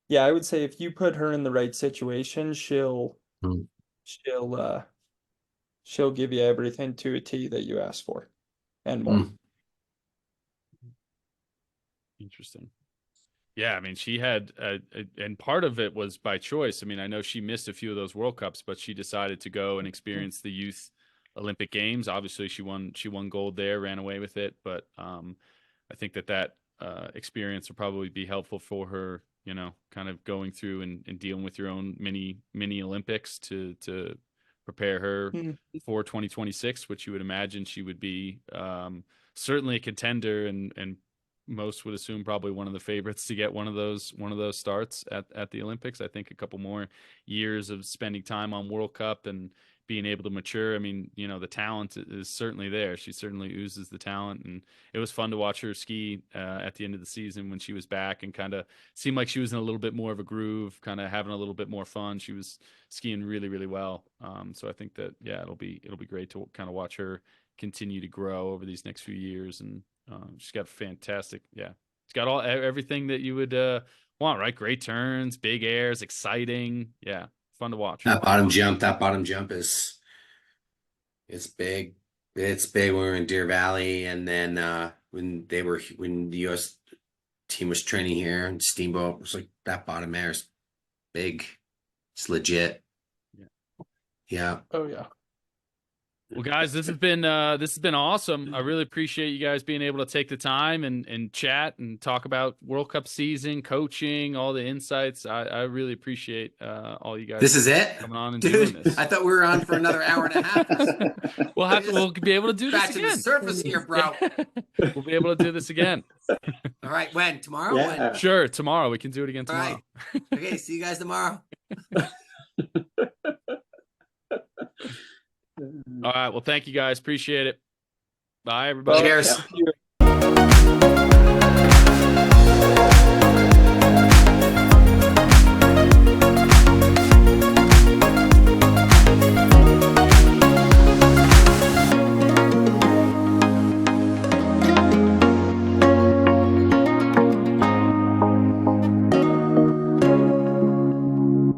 yeah, I would say if you put her in the right situation, Hmm. she'll she'll give you everything to a T that you ask for and more. Hmm. Interesting. Yeah, I mean, she had, and part of it was by choice. I mean, I know she missed a few of those World Cups, but she decided to go and experience the youth Olympic Games. Obviously, she won gold there, ran away with it. But I think that experience will probably be helpful for her. You know, kind of going through and dealing with your own mini Olympics to prepare her Mhm. for 2026, which you would imagine she would be certainly a contender and most would assume probably one of the favorites to get one of those starts at the Olympics. I think a couple more years of spending time on World Cup and being able to mature. I mean, you know, the talent is certainly there. She certainly oozes the talent, and it was fun to watch her ski at the end of the season when she was back and kind of seemed like she was in a little bit more of a groove, kind of having a little bit more fun. She was skiing really, really well. So I think that yeah, it'll be great to kind of watch her continue to grow over these next few years and she's got fantastic, yeah, It's got everything that you would want, right? Great turns, big airs, exciting. Yeah, fun to watch. That bottom jump is it's big. It's big when we were in Deer Valley, and then when the US team was training here and Steamboat was like that bottom air is big. It's legit. Yeah. Yeah. Oh yeah. Well, guys, this has been awesome. I really appreciate you guys being able to take the time and chat and talk about World Cup season, coaching, all the insights. I really appreciate all you guys. This is it, coming on and dude. doing this. I thought we were on for another hour and a half. We'll be able to do this Scratching again. the surface here, bro. We'll be able to do this again. All right, when? Tomorrow? Yeah. When? Sure, tomorrow we can do it again All tomorrow. right. Okay, see you guys tomorrow. All right. Well, thank you guys. Appreciate it. Bye, everybody. Cheers. Yeah.